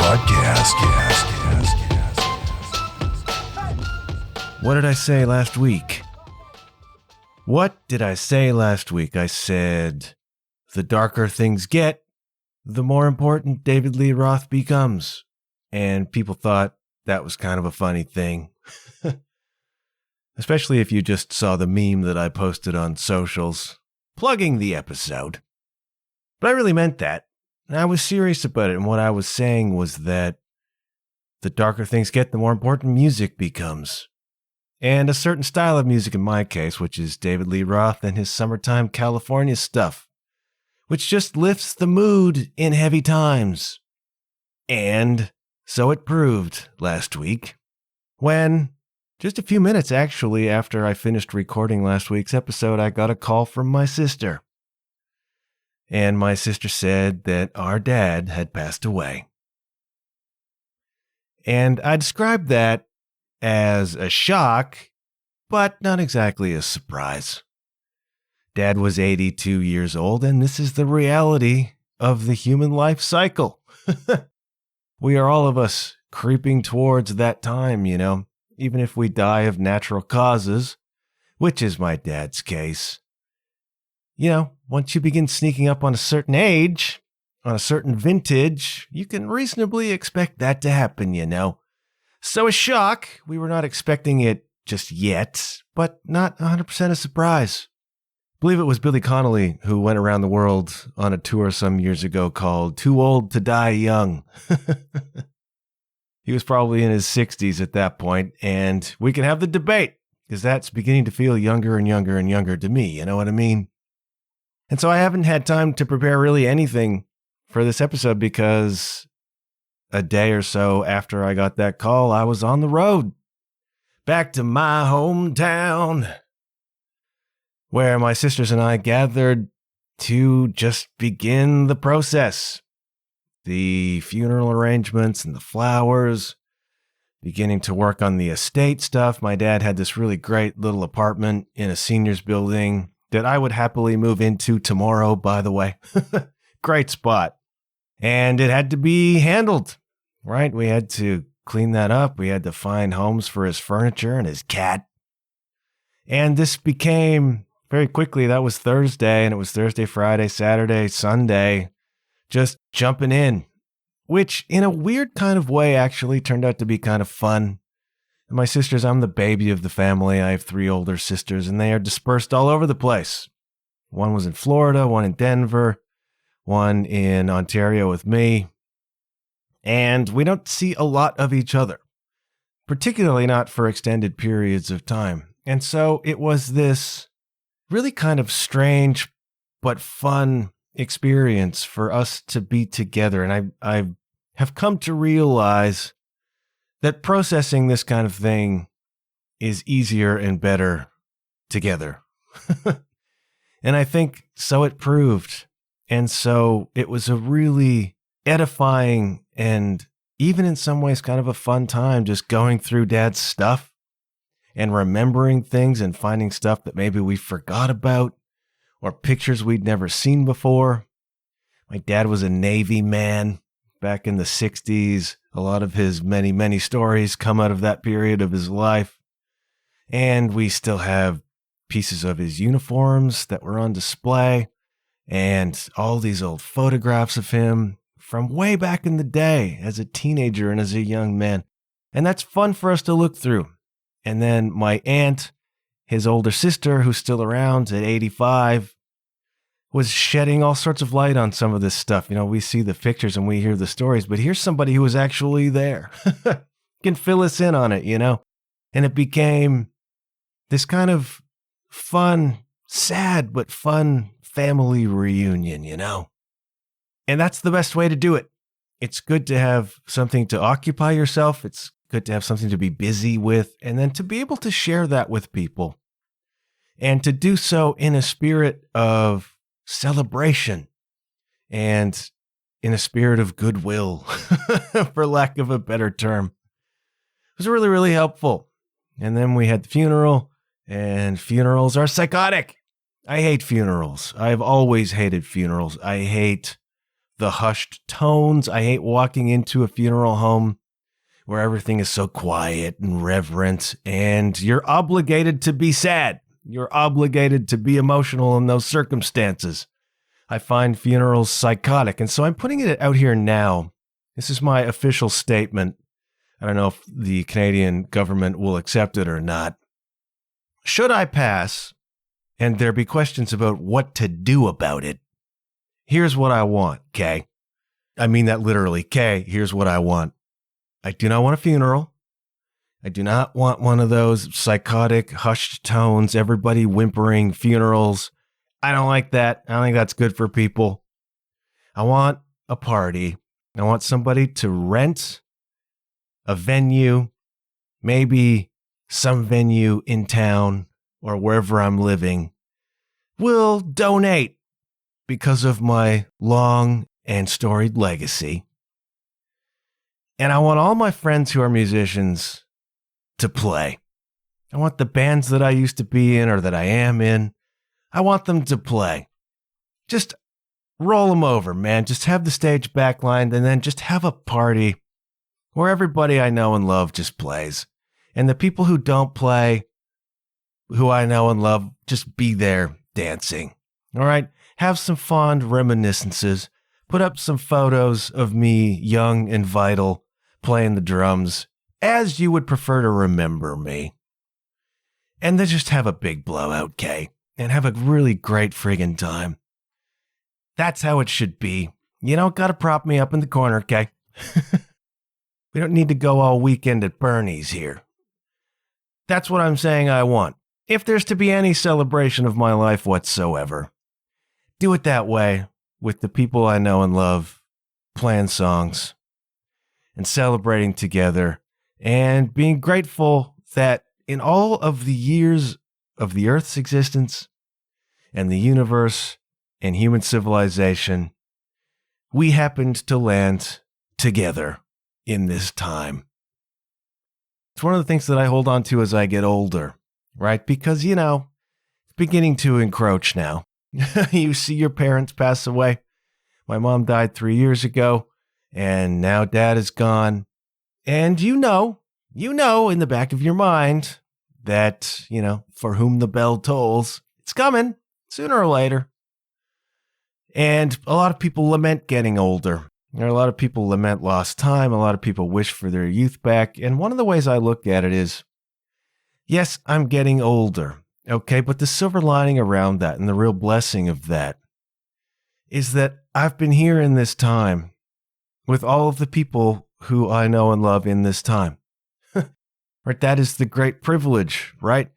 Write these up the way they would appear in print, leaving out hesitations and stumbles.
podcast. What did I say last week? I said, the darker things get, the more important David Lee Roth becomes. And people thought that was kind of a funny thing. Especially if you just saw the meme that I posted on socials, plugging the episode. But I really meant that. And I was serious about it. And what I was saying was that the darker things get, the more important music becomes. And a certain style of music in my case, which is David Lee Roth and his Summertime California stuff, which just lifts the mood in heavy times. And so it proved last week, when, just a few minutes actually after I finished recording last week's episode, I got a call from my sister. And my sister said that our dad had passed away. And I described that as a shock, but not exactly a surprise. Dad was 82 years old, and this is the reality of the human life cycle. We are all of us creeping towards that time, even if we die of natural causes, which is my dad's case. Once you begin sneaking up on a certain age, on a certain vintage, you can reasonably expect that to happen, So a shock, we were not expecting it just yet, but not 100% a surprise. I believe it was Billy Connolly who went around the world on a tour some years ago called Too Old to Die Young. He was probably in his 60s at that point, and we can have the debate, because that's beginning to feel younger and younger and younger to me, you know what I mean? And so I haven't had time to prepare really anything for this episode because a day or so after I got that call, I was on the road back to my hometown, where my sisters and I gathered to just begin the process. The funeral arrangements and the flowers, beginning to work on the estate stuff. My dad had this really great little apartment in a seniors building that I would happily move into tomorrow, by the way. Great spot. And it had to be handled, right? We had to clean that up. We had to find homes for his furniture and his cat. And this became, very quickly, that was Thursday, and it was Thursday, Friday, Saturday, Sunday, just jumping in, which in a weird kind of way actually turned out to be kind of fun. And my sisters, I'm the baby of the family. I have 3 older sisters, and they are dispersed all over the place. One was in Florida, one in Denver, one in Ontario with me. And we don't see a lot of each other, particularly not for extended periods of time. And so it was this really kind of strange but fun experience for us to be together. And I have come to realize that processing this kind of thing is easier and better together. And I think so it proved. And so it was a really edifying and even in some ways kind of a fun time just going through Dad's stuff and remembering things and finding stuff that maybe we forgot about or pictures we'd never seen before. My dad was a Navy man back in the 60s. A lot of his many, many stories come out of that period of his life. And we still have pieces of his uniforms that were on display and all these old photographs of him from way back in the day as a teenager and as a young man. And that's fun for us to look through. And then my aunt, his older sister, who's still around at 85, was shedding all sorts of light on some of this stuff. We see the pictures and we hear the stories, but here's somebody who was actually there. Can fill us in on it, And it became this kind of fun, sad, but fun family reunion, And that's the best way to do it. It's good to have something to occupy yourself. It's good to have something to be busy with, and then to be able to share that with people. And to do so in a spirit of celebration and in a spirit of goodwill, for lack of a better term. It was really, really helpful. And then we had the funeral, and funerals are psychotic. I hate funerals. I've always hated funerals. I hate the hushed tones. I hate walking into a funeral home where everything is so quiet and reverent, and you're obligated to be sad. You're obligated to be emotional in those circumstances. I find funerals psychotic, and so I'm putting it out here now. This is my official statement. I don't know if the Canadian government will accept it or not. Should I pass, and there be questions about what to do about it, here's what I want, okay? I mean that literally, okay? Here's what I want. I do not want a funeral. I do not want one of those psychotic, hushed tones, everybody whimpering funerals. I don't like that. I don't think that's good for people. I want a party. I want somebody to rent a venue, maybe some venue in town or wherever I'm living. Will donate because of my long and storied legacy. And I want all my friends who are musicians to play. I want the bands that I used to be in or that I am in. I want them to play. Just roll them over, man. Just have the stage backlined and then just have a party where everybody I know and love just plays. And the people who don't play, who I know and love, just be there dancing. All right? Have some fond reminiscences. Put up some photos of me, young and vital, playing the drums, as you would prefer to remember me. And then just have a big blowout, Kay, and have a really great friggin' time. That's how it should be. You don't gotta prop me up in the corner, Kay. We don't need to go all weekend at Bernie's here. That's what I'm saying I want. If there's to be any celebration of my life whatsoever, do it that way with the people I know and love, playing songs and celebrating together and being grateful that in all of the years of the Earth's existence and the universe and human civilization, we happened to land together in this time. It's one of the things that I hold on to as I get older, right? Because, you know, it's beginning to encroach now. You see your parents pass away. My mom died 3 years ago, and now dad is gone. And you know in the back of your mind that, you know, for whom the bell tolls, it's coming sooner or later. And a lot of people lament getting older. There are a lot of people lament lost time. A lot of people wish for their youth back. And one of the ways I look at it is, yes, I'm getting older. Okay, but the silver lining around that and the real blessing of that is that I've been here in this time with all of the people who I know and love in this time. Right? That is the great privilege, right?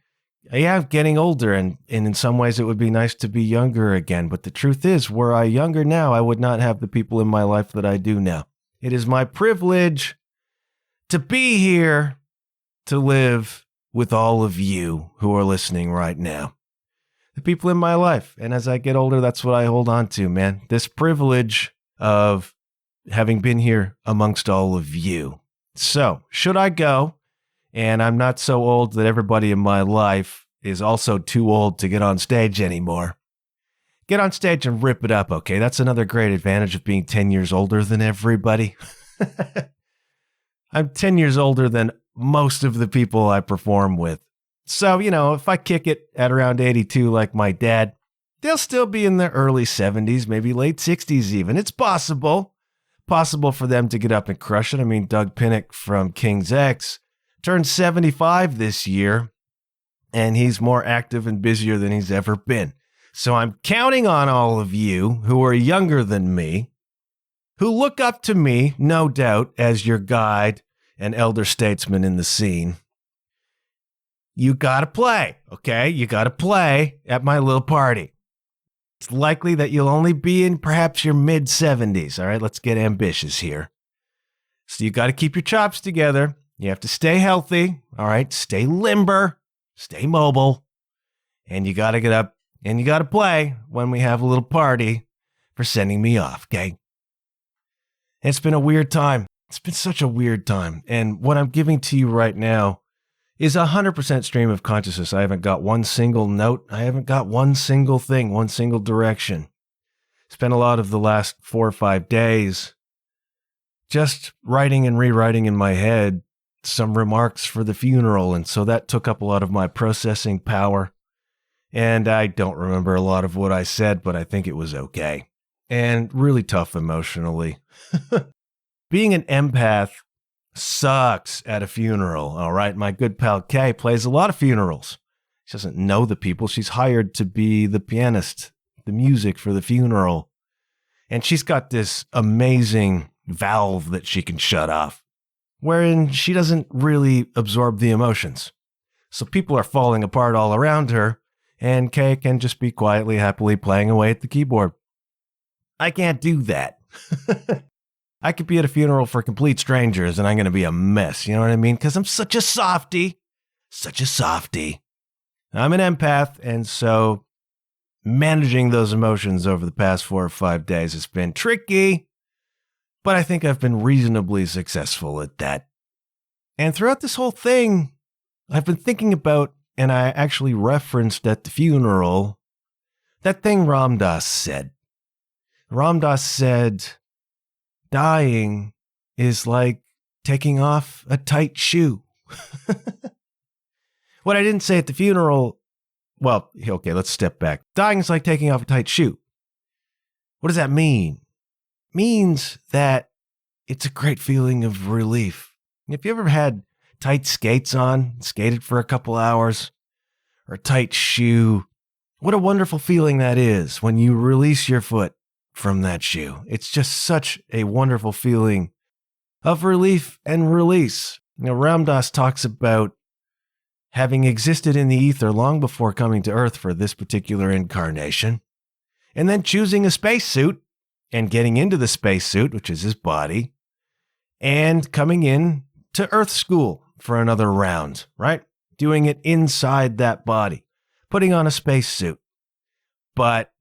Yeah, I'm getting older, and in some ways it would be nice to be younger again. But the truth is, were I younger now, I would not have the people in my life that I do now. It is my privilege to be here, to live with all of you who are listening right now. The people in my life. And as I get older, that's what I hold on to, man. This privilege of having been here amongst all of you. So, should I go? And I'm not so old that everybody in my life is also too old to get on stage anymore. Get on stage and rip it up, okay? That's another great advantage of being 10 years older than everybody. I'm 10 years older than most of the people I perform with. So, you know, if I kick it at around 82 like my dad, they'll still be in their early 70s, maybe late 60s even. It's possible for them to get up and crush it. I mean, Doug Pinnick from King's X turned 75 this year, and he's more active and busier than he's ever been. So I'm counting on all of you who are younger than me, who look up to me, no doubt, as your guide and elder statesman in the scene. You gotta play, okay? You gotta play at my little party. It's likely that you'll only be in perhaps your mid-70s, all right? Let's get ambitious here. So you gotta keep your chops together. You have to stay healthy, all right? Stay limber, stay mobile, and you got to get up and you got to play when we have a little party for sending me off, okay? It's been a weird time. It's been such a weird time. And what I'm giving to you right now is 100% stream of consciousness. I haven't got one single note. I haven't got one single thing, one single direction. Spent a lot of the last 4 or 5 days just writing and rewriting in my head some remarks for the funeral. And so that took up a lot of my processing power. And I don't remember a lot of what I said, but I think it was okay. And really tough emotionally. Being an empath sucks at a funeral, all right? My good pal Kay plays a lot of funerals. She doesn't know the people. She's hired to be the pianist, the music for the funeral. And she's got this amazing valve that she can shut off, wherein she doesn't really absorb the emotions. So people are falling apart all around her, and Kay can just be quietly, happily playing away at the keyboard. I can't do that. I could be at a funeral for complete strangers, and I'm going to be a mess, you know what I mean? Because I'm such a softie. Such a softie. I'm an empath, and so managing those emotions over the past 4 or 5 days has been tricky, but I think I've been reasonably successful at that. And throughout this whole thing, I've been thinking about, and I actually referenced at the funeral, that thing Ram Dass said. Ram Dass said, dying is like taking off a tight shoe. What I didn't say at the funeral, well, okay, let's step back. Dying is like taking off a tight shoe. What does that mean? It means that it's a great feeling of relief. If you ever had tight skates on, skated for a couple hours, or a tight shoe, what a wonderful feeling that is when you release your foot from that shoe. It's just such a wonderful feeling of relief and release. You know, Ram Dass talks about having existed in the ether long before coming to Earth for this particular incarnation, and then choosing a spacesuit and getting into the spacesuit, which is his body, and coming in to Earth school for another round, right? Doing it inside that body, putting on a spacesuit. But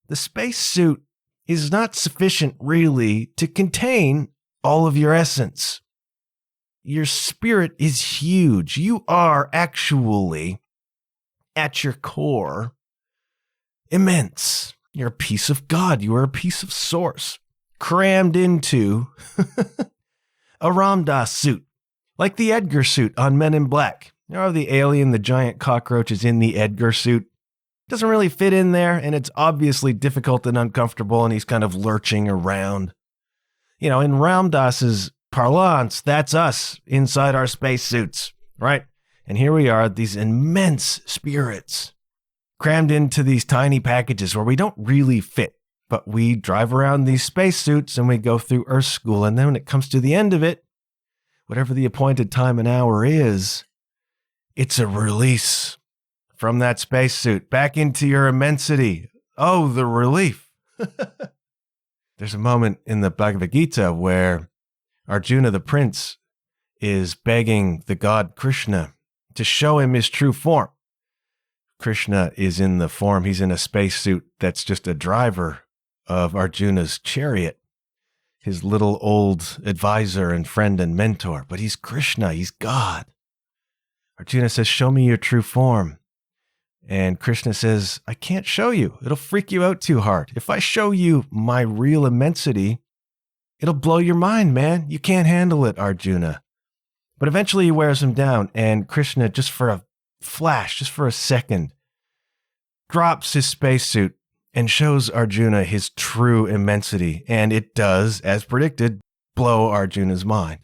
the spacesuit is not sufficient really to contain all of your essence. Your spirit is huge. You are actually, at your core, immense. You're a piece of God. You are a piece of source, crammed into a Ram Dass suit, like the Edgar suit on Men in Black. You know, the alien, the giant cockroach is in the Edgar suit. Doesn't really fit in there, and it's obviously difficult and uncomfortable, and he's kind of lurching around. You know, in Ram Dass's parlance, that's us inside our spacesuits, right? And here we are, these immense spirits, crammed into these tiny packages where we don't really fit, but we drive around these spacesuits and we go through Earth school, and then when it comes to the end of it, whatever the appointed time and hour is, it's a release from that spacesuit back into your immensity. Oh, the relief. There's a moment in the Bhagavad Gita where Arjuna the prince is begging the god Krishna to show him his true form. Krishna is in the form, he's in a spacesuit that's just a driver of Arjuna's chariot, his little old advisor and friend and mentor. But he's Krishna, he's God. Arjuna says, show me your true form. And Krishna says, I can't show you. It'll freak you out too hard. If I show you my real immensity, it'll blow your mind, man. You can't handle it, Arjuna. But eventually he wears him down, and Krishna, just for a flash, just for a second, drops his spacesuit and shows Arjuna his true immensity. And it does, as predicted, blow Arjuna's mind.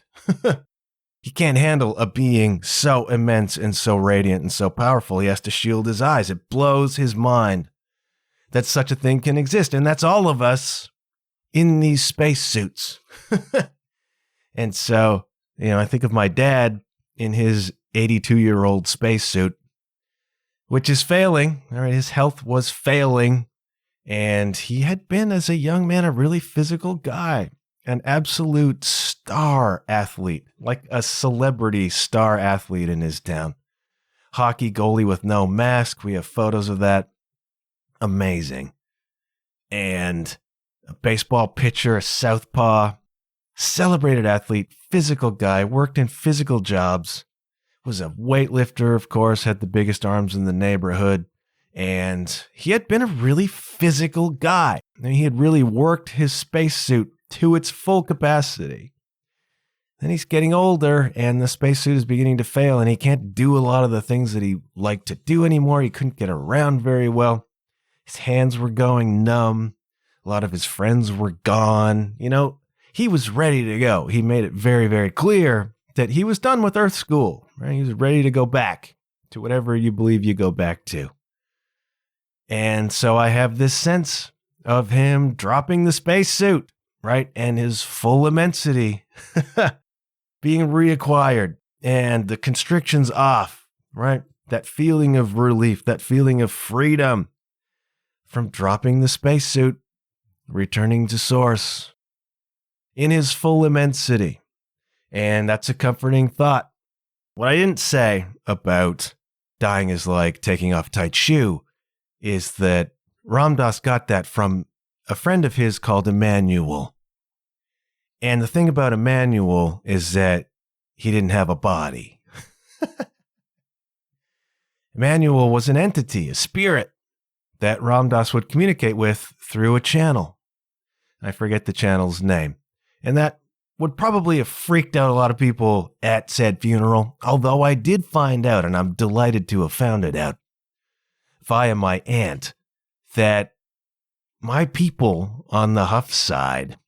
He can't handle a being so immense and so radiant and so powerful. He has to shield his eyes. It blows his mind that such a thing can exist. And that's all of us in these spacesuits. And so, you know, I think of my dad in his 82-year-old spacesuit, which is failing. All right, his health was failing. And he had been, as a young man, a really physical guy. An absolute star athlete, like a celebrity star athlete in his town. Hockey goalie with no mask. We have photos of that. Amazing. And a baseball pitcher, a southpaw, celebrated athlete, physical guy, worked in physical jobs, was a weightlifter, of course, had the biggest arms in the neighborhood, And he had been a really physical guy. I mean, he had really worked his spacesuit to its full capacity. Then he's getting older, and the spacesuit is beginning to fail, and he can't do a lot of the things that he liked to do anymore. He couldn't get around very well. His hands were going numb. A lot of his friends were gone. You know, he was ready to go. He made it very, very clear that he was done with Earth School. Right? He was ready to go back to whatever you believe you go back to. And so I have this sense of him dropping the spacesuit, right? And his full immensity being reacquired and the constrictions off, right? That feeling of relief, that feeling of freedom from dropping the spacesuit, returning to source in his full immensity. And that's a comforting thought. What I didn't say about dying is like taking off a tight shoe is that Ram Dass got that from a friend of his called Emmanuel. And the thing about Emmanuel is that he didn't have a body. Emmanuel was an entity, a spirit that Ram Dass would communicate with through a channel. I forget the channel's name. And that would probably have freaked out a lot of people at said funeral, although I did find out, and I'm delighted to have found it out, via my aunt, that my people on the Huff side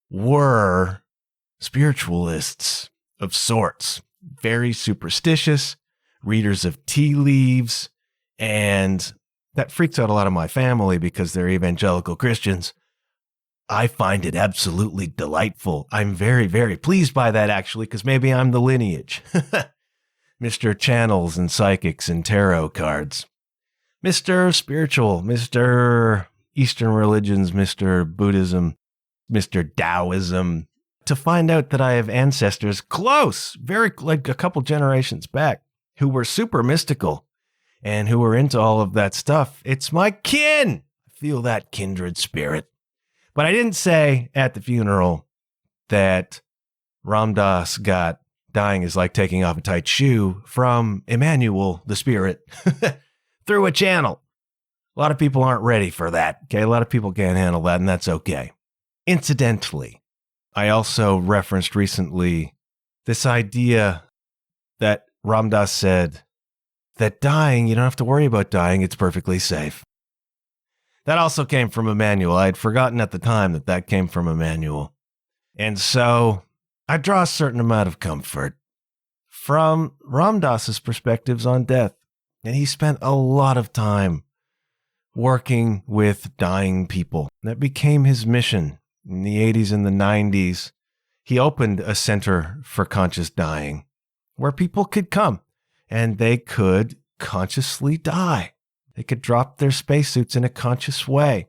were spiritualists of sorts, very superstitious, readers of tea leaves, and that freaks out a lot of my family because they're evangelical Christians. I find it absolutely delightful. I'm very, very pleased by that, actually, because maybe I'm the lineage. Mr. Channels and Psychics and Tarot cards. Mr. Spiritual, Mr. Eastern religions, Mr. Buddhism, Mr. Taoism, to find out that I have ancestors close, very like a couple generations back, who were super mystical and who were into all of that stuff. It's my kin. I feel that kindred spirit. But I didn't say at the funeral that Ram Dass got dying is like taking off a tight shoe from Emmanuel, the spirit, through a channel. A lot of people aren't ready for that. Okay, a lot of people can't handle that, and that's okay. Incidentally, I also referenced recently this idea that Ram Dass said that dying, you don't have to worry about dying, it's perfectly safe. That also came from Emmanuel. I had forgotten at the time that that came from Emmanuel. And so I draw a certain amount of comfort from Ram Dass's perspectives on death. And he spent a lot of time working with dying people. That became his mission. In the 80s and the 90s, he opened a center for conscious dying where people could come and they could consciously die. They could drop their spacesuits in a conscious way.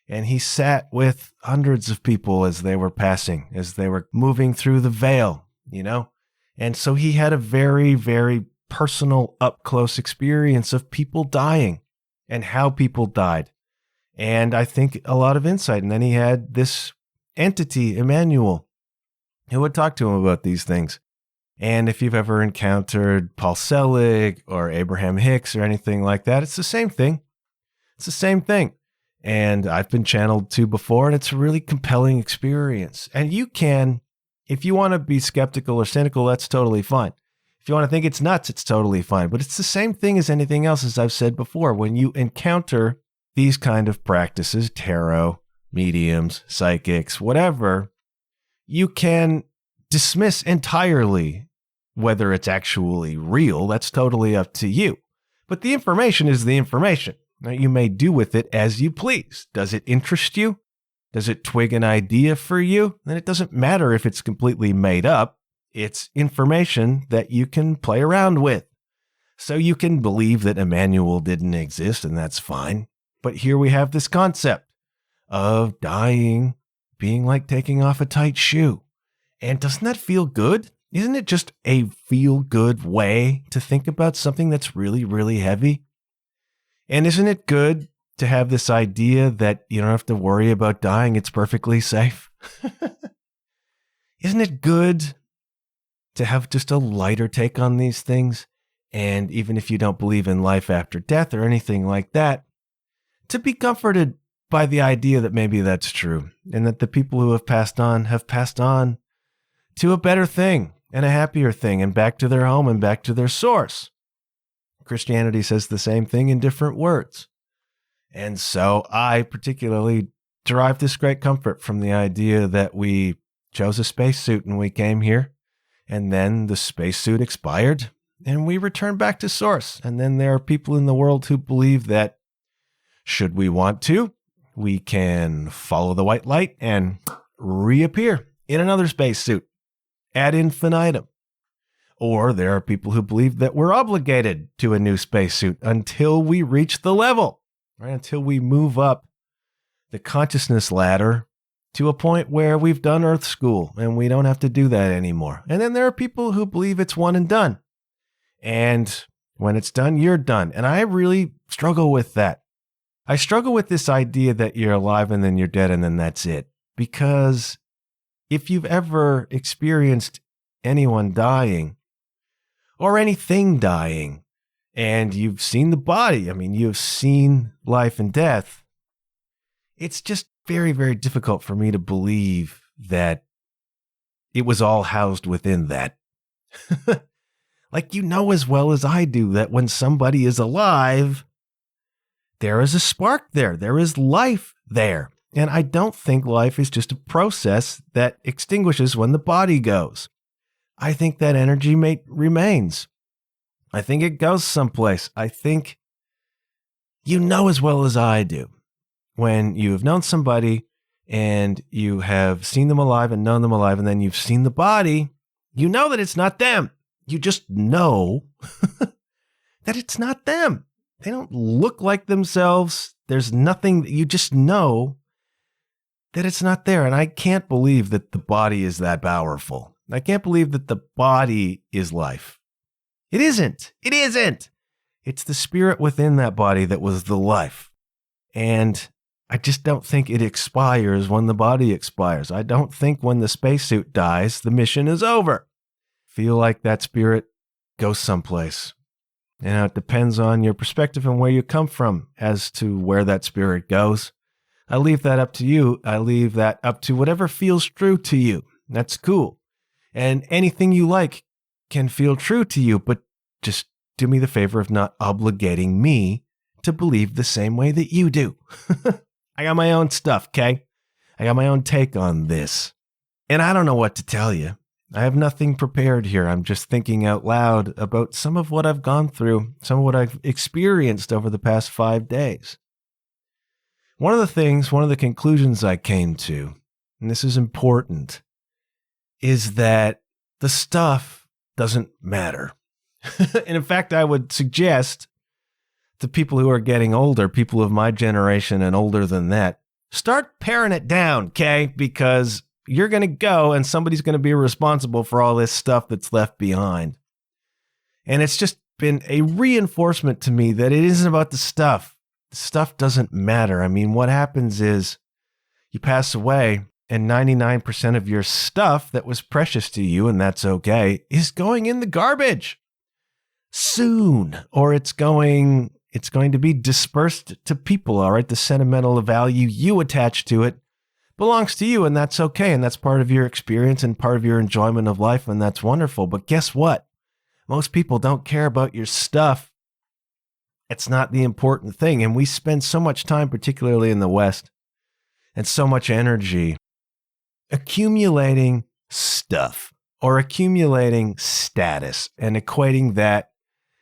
And he sat with hundreds of people as they were passing, as they were moving through the veil, you know? And so he had a very, very personal, up-close experience of people dying and how people died. And I think a lot of insight. And then he had this entity, Emmanuel, who would talk to him about these things. And if you've ever encountered Paul Selig or Abraham Hicks or anything like that, it's the same thing. It's the same thing. And I've been channeled to before, and it's a really compelling experience. And you can, if you want to be skeptical or cynical, that's totally fine. If you want to think it's nuts, it's totally fine. But it's the same thing as anything else, as I've said before. When you encounter these kind of practices, tarot, mediums, psychics, whatever, you can dismiss entirely whether it's actually real. That's totally up to you. But the information is the information. Now, you may do with it as you please. Does it interest you? Does it twig an idea for you? Then it doesn't matter if it's completely made up. It's information that you can play around with. So you can believe that Emmanuel didn't exist, and that's fine. But here we have this concept of dying being like taking off a tight shoe. And doesn't that feel good? Isn't it just a feel-good way to think about something that's really, really heavy? And isn't it good to have this idea that you don't have to worry about dying, it's perfectly safe? Isn't it good to have just a lighter take on these things And even if you don't believe in life after death or anything like that, to be comforted by the idea that maybe that's true and that the people who have passed on to a better thing and a happier thing and back to their home and back to their source. Christianity says the same thing in different words. And so I particularly derive this great comfort from the idea that we chose a spacesuit and we came here, and then the spacesuit expired and we returned back to source. And then there are people in the world who believe that should we want to, we can follow the white light and reappear in another spacesuit ad infinitum. Or there are people who believe that we're obligated to a new spacesuit until we reach the level, right? Until we move up the consciousness ladder to a point where we've done Earth School and we don't have to do that anymore. And then there are people who believe it's one and done. And when it's done, you're done. And I really struggle with that. I struggle with this idea that you're alive and then you're dead and then that's it. Because if you've ever experienced anyone dying or anything dying and you've seen the body, I mean, you've seen life and death, it's just very, very difficult for me to believe that it was all housed within that. Like, you know as well as I do that when somebody is alive, there is a spark there. There is life there. And I don't think life is just a process that extinguishes when the body goes. I think that energy remains. I think it goes someplace. I think you know as well as I do when you have known somebody and you have seen them alive and known them alive, and then you've seen the body, you know that it's not them. You just know that it's not them. They don't look like themselves. There's nothing that you just know that it's not there. And I can't believe that the body is that powerful. I can't believe that the body is life. It isn't. It isn't. It's the spirit within that body that was the life. And I just don't think it expires when the body expires. I don't think when the spacesuit dies, the mission is over. Feel like that spirit goes someplace. And it depends on your perspective and where you come from as to where that spirit goes. I leave that up to you. I leave that up to whatever feels true to you. That's cool. And anything you like can feel true to you, but just do me the favor of not obligating me to believe the same way that you do. I got my own stuff, okay? I got my own take on this. And I don't know what to tell you. I have nothing prepared here. I'm just thinking out loud about some of what I've gone through, some of what I've experienced over the past 5 days. One of the conclusions I came to, and this is important, is that the stuff doesn't matter. And in fact, I would suggest to people who are getting older, people of my generation and older than that, start paring it down, okay? Because you're going to go and somebody's going to be responsible for all this stuff that's left behind. And it's just been a reinforcement to me that it isn't about the stuff. The stuff doesn't matter. I mean, what happens is you pass away and 99% of your stuff that was precious to you, and that's okay, is going in the garbage soon, or it's going to be dispersed to people, all right? The sentimental value you attach to it belongs to you, and that's okay, and that's part of your experience and part of your enjoyment of life, and that's wonderful. But guess what? Most people don't care about your stuff. It's not the important thing, and we spend so much time, particularly in the West, and so much energy accumulating stuff or accumulating status and equating that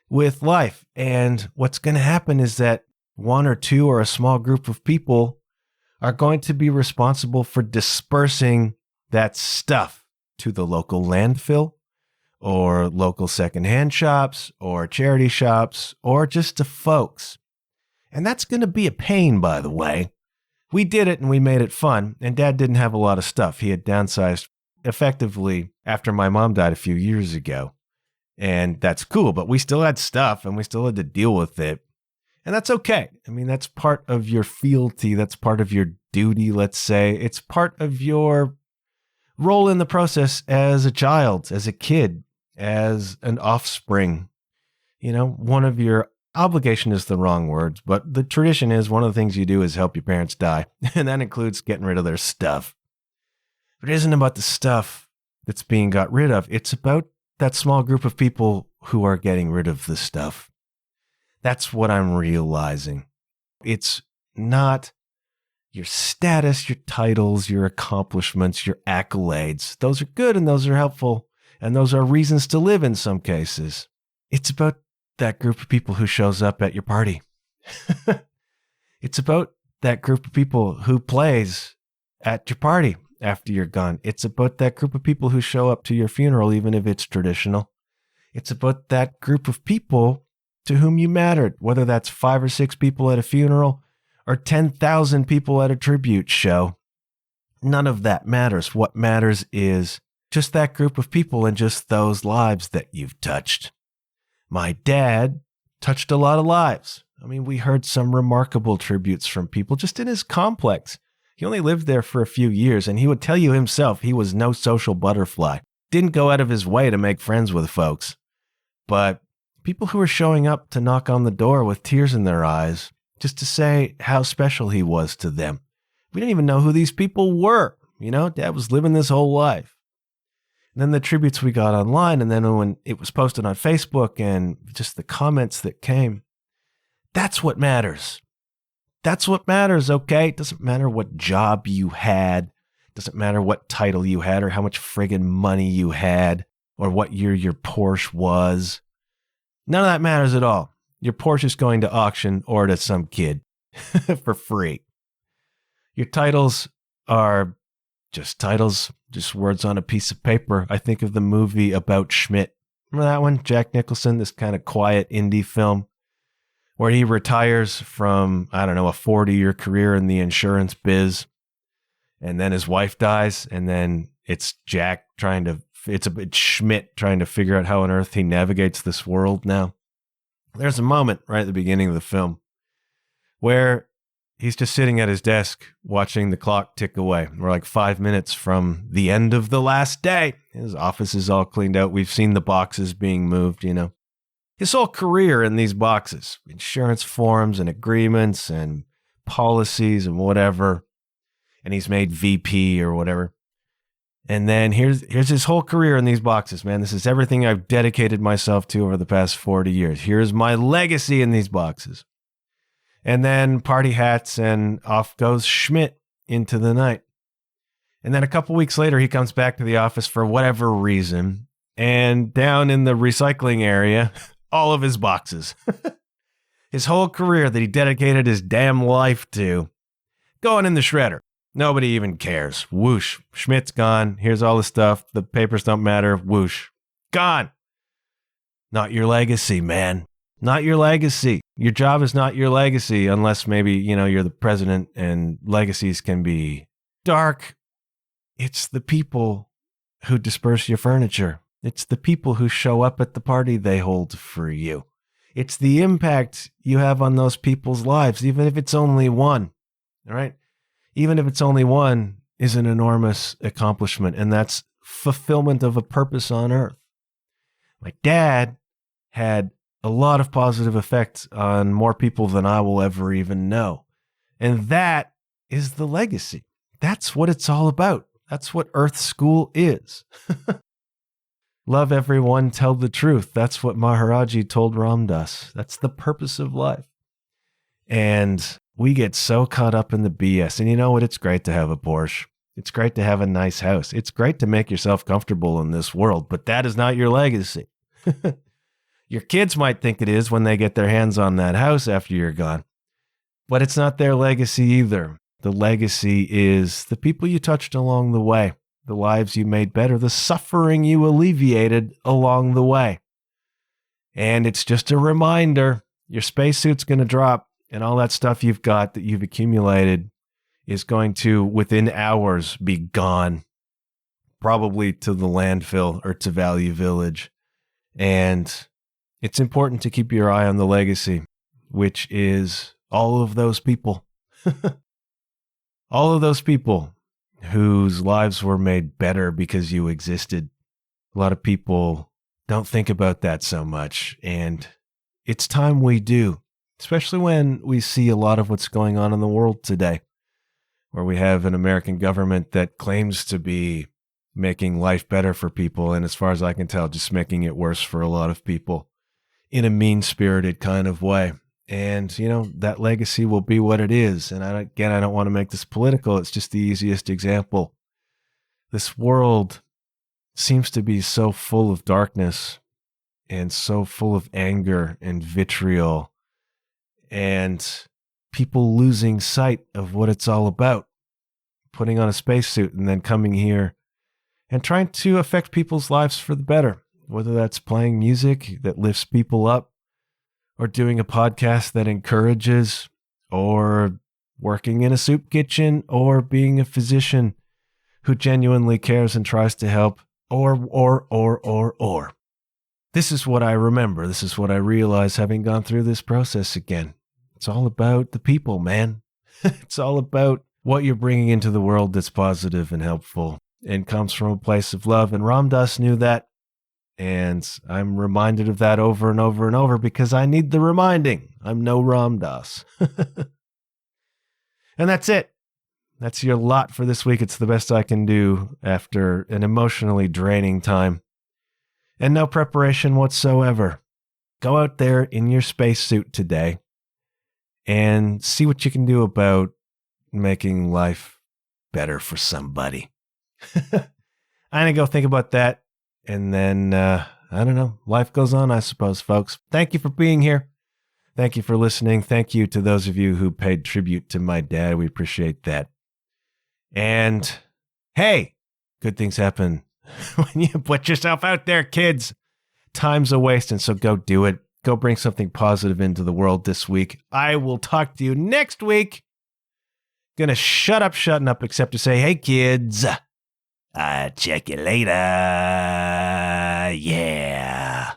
with life. And what's going to happen is that one or two or a small group of people are going to be responsible for dispersing that stuff to the local landfill or local secondhand shops or charity shops or just to folks. And that's going to be a pain, by the way. We did it and we made it fun, and Dad didn't have a lot of stuff. He had downsized effectively after my mom died a few years ago. And that's cool, but we still had stuff and we still had to deal with it. And that's okay. I mean, that's part of your fealty. That's part of your duty, let's say. It's part of your role in the process as a child, as a kid, as an offspring. one of your obligation is the wrong words, but the tradition is one of the things you do is help your parents die. And that includes getting rid of their stuff. But it isn't about the stuff that's being got rid of. It's about that small group of people who are getting rid of the stuff. That's what I'm realizing. It's not your status, your titles, your accomplishments, your accolades. Those are good and those are helpful. And those are reasons to live in some cases. It's about that group of people who shows up at your party. It's about that group of people who plays at your party after you're gone. It's about that group of people who show up to your funeral, even if it's traditional. It's about that group of people to whom you mattered, whether that's 5 or 6 people at a funeral or 10,000 people at a tribute show. None of that matters. What matters is just that group of people and just those lives that you've touched. My dad touched a lot of lives. I mean, we heard some remarkable tributes from people just in his complex. He only lived there for a few years, and he would tell you himself he was no social butterfly. Didn't go out of his way to make friends with folks. But people who were showing up to knock on the door with tears in their eyes, just to say how special he was to them. We didn't even know who these people were. Dad was living this whole life. And then the tributes we got online, and then when it was posted on Facebook and just the comments that came, that's what matters. That's what matters, okay? It doesn't matter what job you had. It doesn't matter what title you had or how much friggin' money you had or what year your Porsche was. None of that matters at all. Your Porsche is going to auction or to some kid for free. Your titles are just titles, just words on a piece of paper. I think of the movie About Schmidt. Remember that one? Jack Nicholson, this kind of quiet indie film where he retires from, a 40-year career in the insurance biz. And then his wife dies. And then it's Schmidt trying to figure out how on earth he navigates this world now. There's a moment right at the beginning of the film where he's just sitting at his desk watching the clock tick away. We're like 5 minutes from the end of the last day. His office is all cleaned out. We've seen the boxes being moved, His whole career in these boxes, insurance forms and agreements and policies and whatever. And he's made VP or whatever. And then here's his whole career in these boxes, man. This is everything I've dedicated myself to over the past 40 years. Here's my legacy in these boxes. And then party hats, and off goes Schmidt into the night. And then a couple weeks later, he comes back to the office for whatever reason. And down in the recycling area, all of his boxes. His whole career that he dedicated his damn life to, going in the shredder. Nobody even cares. Whoosh. Schmidt's gone. Here's all the stuff. The papers don't matter. Whoosh. Gone. Not your legacy, man. Not your legacy. Your job is not your legacy unless maybe, you're the president and legacies can be dark. It's the people who disperse your furniture. It's the people who show up at the party they hold for you. It's the impact you have on those people's lives, even if it's only one. All right? Even if it's only one is an enormous accomplishment, and that's fulfillment of a purpose on earth. My dad had a lot of positive effects on more people than I will ever even know. And that is the legacy. That's what it's all about. That's what Earth School is. Love everyone, tell the truth. That's what Maharaji told Ram Dass. That's the purpose of life. And we get so caught up in the BS. And you know what? It's great to have a Porsche. It's great to have a nice house. It's great to make yourself comfortable in this world, but that is not your legacy. Your kids might think it is when they get their hands on that house after you're gone, but it's not their legacy either. The legacy is the people you touched along the way, the lives you made better, the suffering you alleviated along the way. And it's just a reminder, your spacesuit's going to drop, and all that stuff you've got that you've accumulated is going to, within hours, be gone, probably to the landfill or to Value Village. And it's important to keep your eye on the legacy, which is all of those people. All of those people whose lives were made better because you existed. A lot of people don't think about that so much. And it's time we do, especially when we see a lot of what's going on in the world today, where we have an American government that claims to be making life better for people, and as far as I can tell, just making it worse for a lot of people in a mean-spirited kind of way. And, that legacy will be what it is. And I don't want to make this political. It's just the easiest example. This world seems to be so full of darkness and so full of anger and vitriol and people losing sight of what it's all about, putting on a spacesuit and then coming here and trying to affect people's lives for the better, whether that's playing music that lifts people up, or doing a podcast that encourages, or working in a soup kitchen, or being a physician who genuinely cares and tries to help, or. This is what I remember. This is what I realize having gone through this process again. It's all about the people, man. It's all about what you're bringing into the world that's positive and helpful and comes from a place of love. And Ram Dass knew that. And I'm reminded of that over and over and over because I need the reminding. I'm no Ram Dass. And that's it. That's your lot for this week. It's the best I can do after an emotionally draining time and no preparation whatsoever. Go out there in your spacesuit today and see what you can do about making life better for somebody. I'm going to go think about that. And then, I don't know, life goes on, I suppose, folks. Thank you for being here. Thank you for listening. Thank you to those of you who paid tribute to my dad. We appreciate that. And hey, good things happen when you put yourself out there, kids. Time's a waste, and so go do it. Go bring something positive into the world this week. I will talk to you next week. Gonna shutting up, except to say, hey, kids. Check you later. Yeah.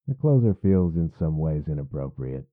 The closer feels in some ways inappropriate.